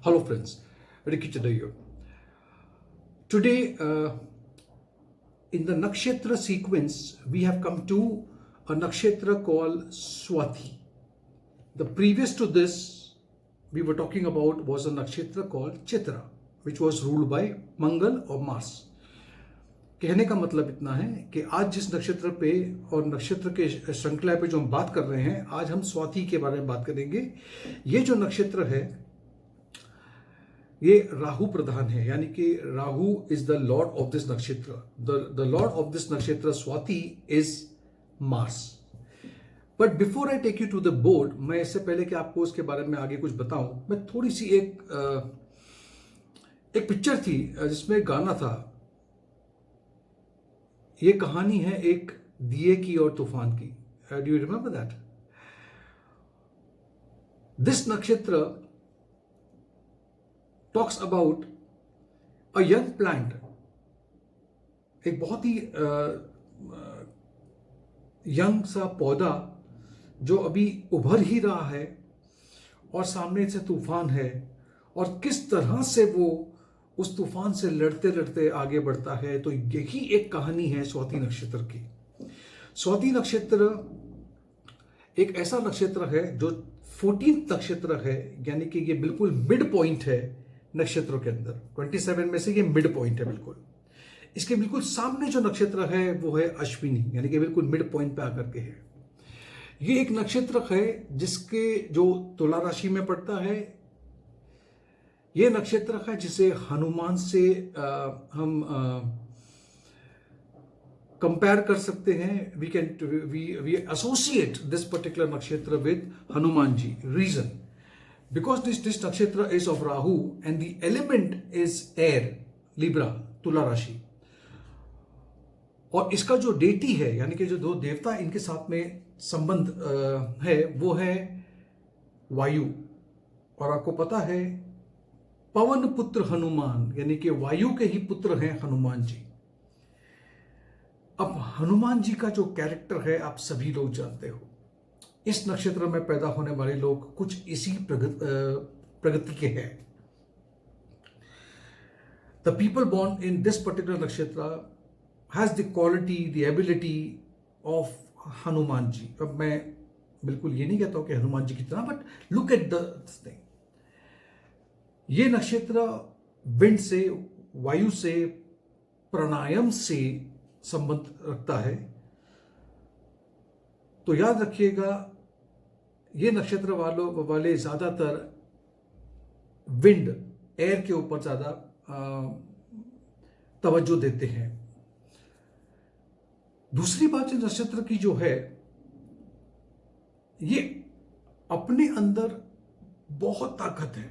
Hello friends, Ricky Chadha here. Today, in the nakshatra sequence, we have come to a nakshatra called Swati. The previous to this, we were talking about was a nakshatra called Chitra, which was ruled by Mangal or Mars. कहने का मतलब इतना है कि आज जिस नक्षत्र पे और नक्षत्र के श्रृंखला पे जो हम बात कर रहे हैं, आज हम स्वाति के बारे में बात करेंगे। ये जो नक्षत्र है ये राहु प्रधान है, यानी कि Rahu is the lord of this nakshatra. The lord of this nakshatra Swati is Mars. But before I take you to the board, मैं इससे पहले कि आपको उसके बारे में आगे कुछ बताऊं, मैं थोड़ी सी एक पिक्चर थी जिसमें गाना था। ये कहानी है एक दिए की और तूफान की। Do you remember that? This nakshatra talks about a young plant, एक बहुत ही यंग सा पौधा जो अभी उभर ही रहा है और सामने से तूफान है, और किस तरह से वो उस तूफान से लड़ते लड़ते आगे बढ़ता है। तो यही एक कहानी है स्वाति नक्षत्र की। स्वाति नक्षत्र एक ऐसा नक्षत्र है जो 14th नक्षत्र है, यानी कि ये बिल्कुल मिड पॉइंट है नक्षत्रों के अंदर। 27 में से ये मिड पॉइंट है बिल्कुल। इसके बिल्कुल सामने जो नक्षत्र है वो है अश्विनी, यानी कि बिल्कुल मिड पॉइंट पे आकर के है। ये एक नक्षत्र है जिसके जो तुला राशि में पड़ता है। ये नक्षत्र है जिसे हनुमान से हम कंपेयर कर सकते हैं। We associate this particular nakshatra with Hanuman ji. Reason, because this nakshatra is of Rahu and the element is air, Libra, तुला राशि। और इसका जो डेटी है, यानी कि जो दो देवता इनके साथ में संबंध है, वो है वायु। और आपको पता है पवन पुत्र हनुमान, यानी कि वायु के ही पुत्र हैं हनुमान जी। अब हनुमान जी का जो कैरेक्टर है आप सभी लोग जानते हो। इस नक्षत्र में पैदा होने वाले लोग कुछ इसी प्रगति के हैं। The people born in this particular nakshatra has the quality, the ability of Hanuman ji. अब मैं बिल्कुल ये नहीं कहता हूं कि हनुमान जी की तरह, but look at this thing. ये नक्षत्र विंड से, वायु से, प्राणायाम से संबंध रखता है। तो याद रखिएगा, ये नक्षत्र वाले ज्यादातर विंड, एयर के ऊपर ज्यादा तवज्जो देते हैं। दूसरी बात इस नक्षत्र की जो है, ये अपने अंदर बहुत ताकत है,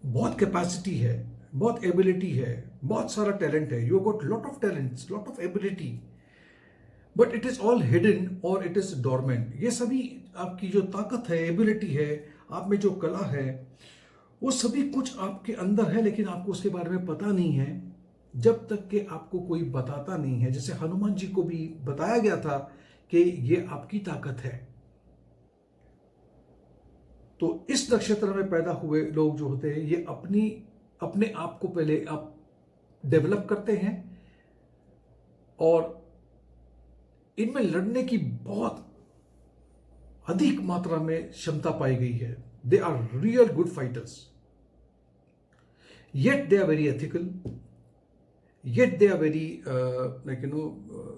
बहुत कैपेसिटी है, बहुत एबिलिटी है, बहुत सारा टैलेंट है। You got lot of talents, lot of ability, but it is all hidden और इट इज डोरमेंट। ये सभी आपकी जो ताकत है, एबिलिटी है, आप में जो कला है, वो सभी कुछ आपके अंदर है, लेकिन आपको उसके बारे में पता नहीं है जब तक कि आपको कोई बताता नहीं है। जैसे हनुमान जी को भी बताया गया था कि ये आपकी ताकत है। तो इस नक्षत्र में पैदा हुए लोग जो होते हैं, ये अपने आप को पहले आप डेवलप करते हैं, और इनमें लड़ने की बहुत अधिक मात्रा में क्षमता पाई गई है। They are real good fighters, yet they are very ethical, yet they are very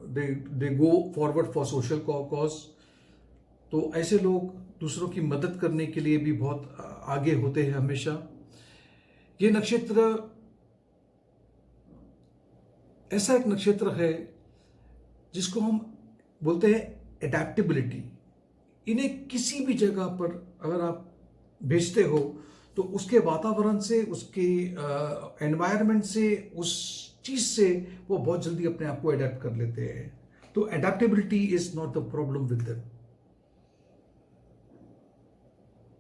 they go forward for social cause. तो ऐसे लोग दूसरों की मदद करने के लिए भी बहुत आगे होते हैं हमेशा। ये नक्षत्र ऐसा एक नक्षत्र है जिसको हम बोलते हैं एडेप्टेबिलिटी। इन्हें किसी भी जगह पर अगर आप भेजते हो तो उसके वातावरण से, उसके एनवायरनमेंट से, उस चीज से वो बहुत जल्दी अपने आप को एडेप्ट कर लेते हैं। तो adaptability is not the problem with them.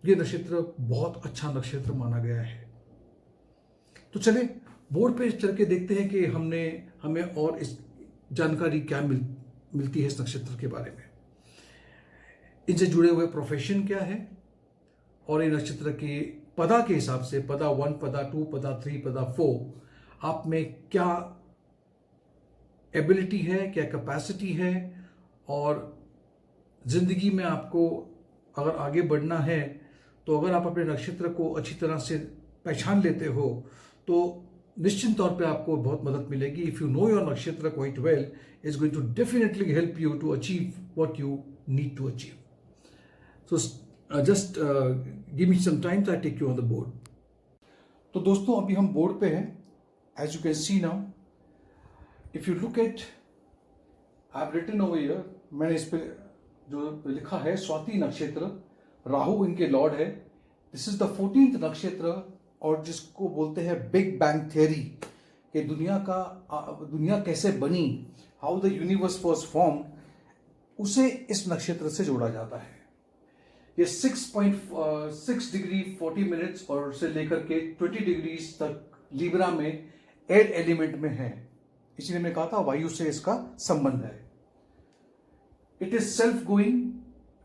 ये नक्षत्र बहुत अच्छा नक्षत्र माना गया है। तो चले बोर्ड पे चल के देखते हैं कि हमें और इस जानकारी क्या मिलती है इस नक्षत्र के बारे में। इनसे जुड़े हुए प्रोफेशन क्या है और ये नक्षत्र की पदा के हिसाब से, पदा 1, पदा 2, पदा 3, पदा 4, आप में क्या एबिलिटी है, क्या कैपेसिटी है, और जिंदगी में आपको अगर आगे बढ़ना है तो अगर आप अपने नक्षत्र को अच्छी तरह से पहचान लेते हो तो निश्चित तौर पे आपको बहुत मदद मिलेगी. If you know your nakshatra quite well, is going to definitely help you to achieve what you need to achieve. So just give me some time, I take you on the board. तो दोस्तों अभी हम board पे हैं. As you can see now, if you look at, I have written over here, मैंने इस पे जो लिखा है स्वाति नक्षत्र, राहु इनके लॉर्ड है. दिस इज द 14th नक्षत्र, और जिसको बोलते हैं बिग बैंग थियरी, कि दुनिया कैसे बनी, how the universe was formed, उसे इस नक्षत्र से जोड़ा जाता है. ये 6.6 डिग्री 40 मिनट्स और से लेकर के 20 डिग्रीज तक लिब्रा में एयर एलिमेंट में है. इसलिए मैंने कहा था वायु से इसका संबंध है. It is self going,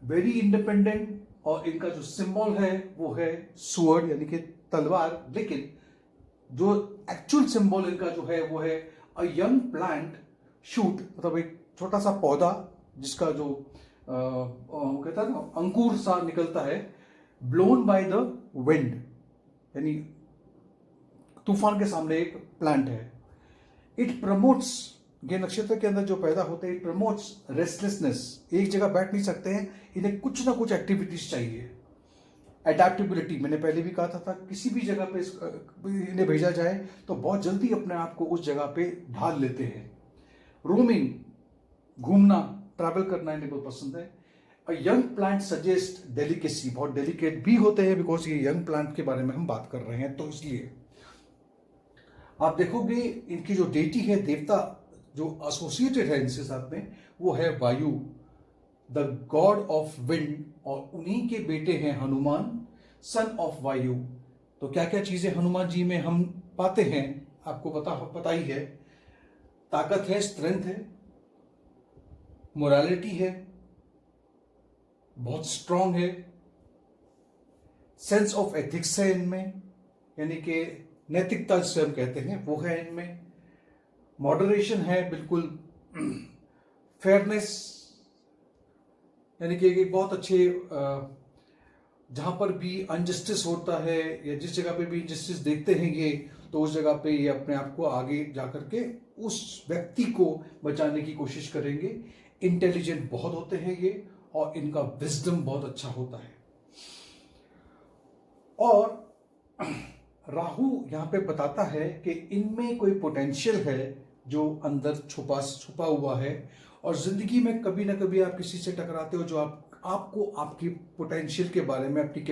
very independent, और इनका जो सिंबल है वो है स्वॉर्ड यानी कि तलवार. लेकिन जो एक्चुअल सिंबल इनका जो है वो है अ यंग प्लांट शूट, मतलब एक छोटा सा पौधा जिसका जो कहता है ना अंकुर सा निकलता है, ब्लोन बाय द विंड, यानी तूफान के सामने एक प्लांट है. इट प्रमोट्स, ये नक्षत्र के अंदर जो पैदा होते हैं, इट प्रमोट्स रेस्टलेसनेस, एक जगह बैठ नहीं सकते हैं, इन्हें कुछ ना कुछ एक्टिविटीज चाहिए. एडेप्टेबिलिटी, मैंने पहले भी कहा था किसी भी जगह पे इन्हें भेजा जाए तो बहुत जल्दी अपने आप को उस जगह पे ढाल लेते हैं. रोमिंग, घूमना, ट्रैवल करना इन्हें बहुत पसंद है. अ यंग प्लांट सजेस्ट डेलिकेसी, बहुत डेलिकेट भी होते हैं, बिकॉज ये यंग प्लांट के बारे में हम बात कर रहे हैं. तो इसलिए आप देखोगे इनकी जो डेटी है, देवता जो एसोसिएटेड है इनसे साथ में, वो है वायु, द गॉड ऑफ विंड, और उन्हीं के बेटे हैं हनुमान, सन ऑफ वायु. तो क्या क्या चीजें हनुमान जी में हम पाते हैं आपको पता ही है. ताकत है, स्ट्रेंथ है, मोरालिटी है, बहुत स्ट्रांग है, सेंस ऑफ एथिक्स है इनमें, यानी कि नैतिकता जिसे हम कहते हैं वो है इनमें, मॉडरेशन है बिल्कुल, फेयरनेस, यानी कि बहुत अच्छे, जहां पर भी अनजस्टिस होता है या जिस जगह पे भी इनजस्टिस देखते हैं ये, तो उस जगह पे ये अपने आप को आगे जाकर के उस व्यक्ति को बचाने की कोशिश करेंगे. इंटेलिजेंट बहुत होते हैं ये, और इनका विजडम बहुत अच्छा होता है. और राहु यहां पे बताता है कि इनमें कोई पोटेंशियल है जो अंदर छुपा हुआ है, और जिंदगी में कभी ना कभी आप किसी से टकराते हो जो आपको आपकी पोटेंशियल के बारे में, अपनी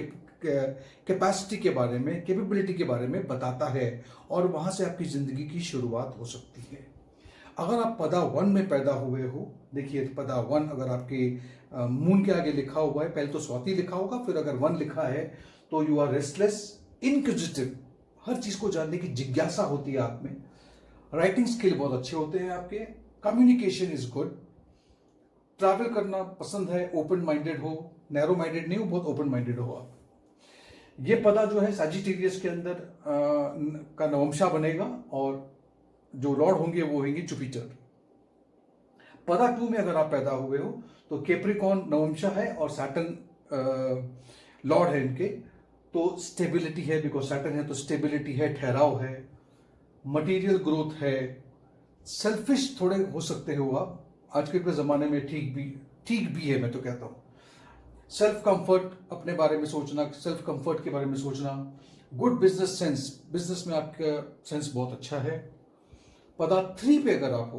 कैपेसिटी के बारे में, कैपेबिलिटी के बारे में बताता है, और वहां से आपकी जिंदगी की शुरुआत हो सकती है. अगर आप पदा 1 में पैदा हुए हो, देखिए पदा 1 अगर आपके मून के आगे लिखा हुआ है, पहले तो स्वाति लिखा होगा, फिर अगर 1 लिखा है तो यू आर रेस्टलेस, इनक्विजिटिव, हर चीज को जानने की जिज्ञासा होती है आप में. राइटिंग स्किल बहुत अच्छे होते हैं आपके, कम्युनिकेशन इज गुड, ट्रैवल करना पसंद है, ओपन माइंडेड हो, नैरो माइंडेड नहीं हो, बहुत ओपन माइंडेड हो आप. ये पदा जो है सजिटेरियस के अंदर का नवंशा बनेगा, और जो लॉर्ड होंगे वो होंगे जुपिटर. पदा 2 में अगर आप पैदा हुए हो तो कैप्रिकॉर्न नवंशा है, और सैटर्न लॉर्ड है इनके, तो स्टेबिलिटी है, बिकॉज सैटर्न है तो स्टेबिलिटी है, ठहराव है, मटेरियल ग्रोथ है. सेल्फिश थोड़े हो सकते हो आप आज के जमाने में, ठीक भी है, मैं तो कहता हूं. सेल्फ कंफर्ट, अपने बारे में सोचना, सेल्फ कंफर्ट के बारे में सोचना. गुड बिजनेस सेंस, बिजनेस में आपका सेंस बहुत अच्छा है. पदा 3 पे अगर आप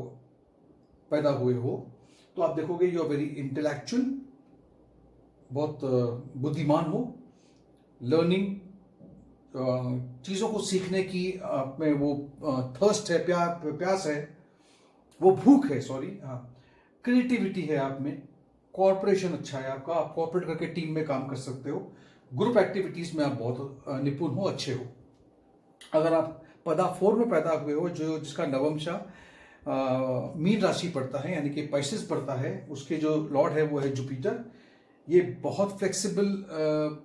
पैदा हुए हो तो आप देखोगे यू आर वेरी इंटेलेक्चुअल, बहुत बुद्धिमान हो, लर्निंग, चीजों को सीखने की आप में वो थर्स्ट है, प्यास है, वो भूख है, सॉरी, हाँ. क्रिएटिविटी है आप में, कॉर्पोरेशन अच्छा है आपका, आप कॉर्पोरेट करके टीम में काम कर सकते हो, ग्रुप एक्टिविटीज में आप बहुत निपुण हो, अच्छे हो. अगर आप पदा 4 में पैदा हुए हो, जिसका नवंशा मीन राशि पड़ता है, यानी कि पाइसेस पड़ता है, उसके जो लॉर्ड है वो है जुपिटर, ये बहुत फ्लेक्सिबल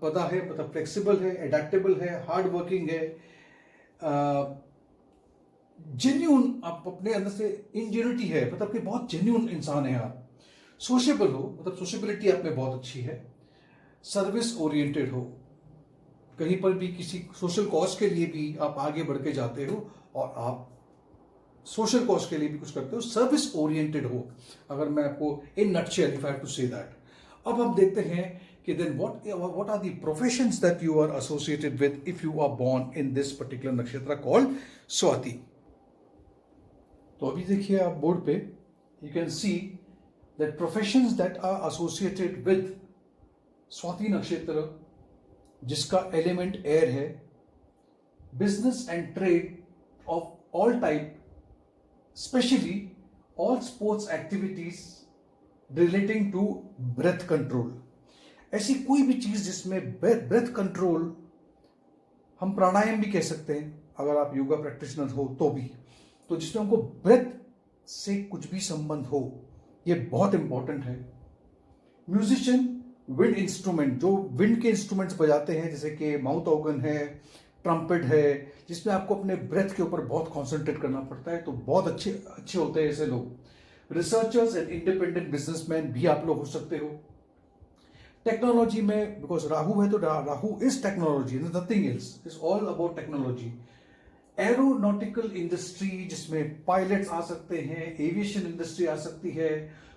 पदा है, मतलब फ्लेक्सिबल है, एडेप्टेबल है, हार्ड वर्किंग है, जेन्यून, आप अपने अंदर से इंजेन्युइटी है, मतलब कि बहुत जेन्यून इंसान है आप। सोशेबल हो, मतलब सोशेबिलिटी आप में बहुत अच्छी है। सर्विस ओरिएंटेड हो, कहीं पर भी किसी सोशल कॉज के लिए भी आप आगे बढ़ के जाते हो और आप सोशल कॉज के लिए भी कुछ करते हो। सर्विस ओरिएंटेड हो, अगर मैं आपको in nutshell if I have to say that. अब हम देखते हैं कि then what are the professions that you are associated with if you are born in this particular nakshatra called Swati. तो अभी देखिए आप बोर्ड पे, you can see that professions that are associated with Swati nakshatra, जिसका एलिमेंट एयर है, business and trade of all type, specially all sports activities relating to breath control. ऐसी कोई भी चीज जिसमें ब्रेथ कंट्रोल, हम प्राणायाम भी कह सकते हैं अगर आप योगा प्रैक्टिशनर हो तो भी, तो जिसमें हमको ब्रेथ से कुछ भी संबंध हो, ये बहुत इंपॉर्टेंट है। म्यूजिशियन, विंड इंस्ट्रूमेंट, जो विंड के इंस्ट्रूमेंट्स बजाते हैं, जैसे कि माउथ ऑर्गन है, ट्रम्पेट है, जिसमें आपको अपने ब्रेथ के ऊपर बहुत कॉन्सेंट्रेट करना पड़ता है, तो बहुत अच्छे होते हैं ऐसे लोग। रिसर्चर्स एंड इंडिपेंडेंट बिजनेसमैन भी आप लोग हो सकते हो। टेक्नोलॉजी में, बिकॉज राहु है तो Rahu is technology, nothing else, is all about technology. Aeronautical industry, जिसमें पायलट्स आ सकते हैं, एविएशन इंडस्ट्री आ सकती है,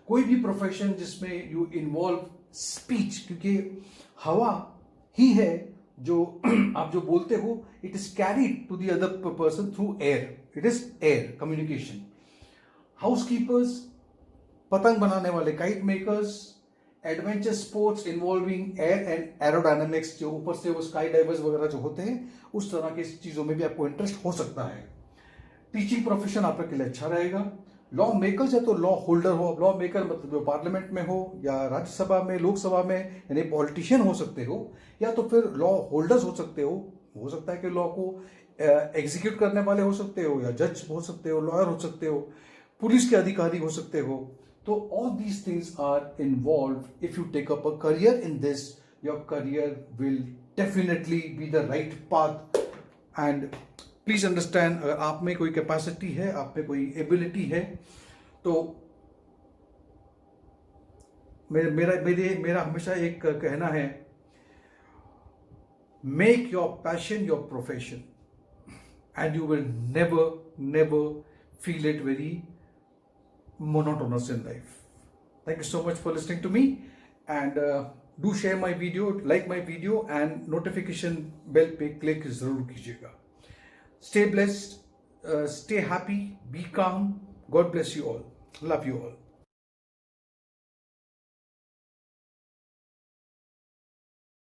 कोई भी प्रोफेशन जिसमें यू इन्वॉल्व स्पीच, क्योंकि हवा ही है जो आप जो बोलते हो, it is carried to the other person through air, it is air communication. Housekeepers, पतंग बनाने वाले, kite makers, adventure sports involving air and aerodynamics, जो ऊपर से वो स्काई डाइवर्स वगैरह जो होते हैं, उस तरह की चीजों में भी आपको इंटरेस्ट हो सकता है। टीचिंग प्रोफेशन आपके लिए अच्छा रहेगा। लॉ मेकर्स या तो लॉ होल्डर हो, लॉ मेकर मतलब जो पार्लियामेंट में हो या राज्यसभा में, लोकसभा में, यानी पॉलिटिशियन हो सकते हो, या तो फिर लॉ होल्डर्स हो सकते हो सकता है कि लॉ को एग्जीक्यूट करने वाले हो सकते हो, या जज हो सकते हो, लॉयर हो सकते हो, पुलिस के अधिकारी हो सकते हो। तो all these things are involve. If you take up a career in this, your career will definitely be the right path. And please understand, अगर आप में कोई कैपेसिटी है, आप में कोई एबिलिटी है, तो मेरा हमेशा एक कहना है, make your passion your profession and you will never feel it very monotonous in life. Thank you so much for listening to me, and do share my video, like my video, and notification bell पे click जरूर कीजिएगा। Stay blessed, stay happy, be calm. God bless you all. Love you all.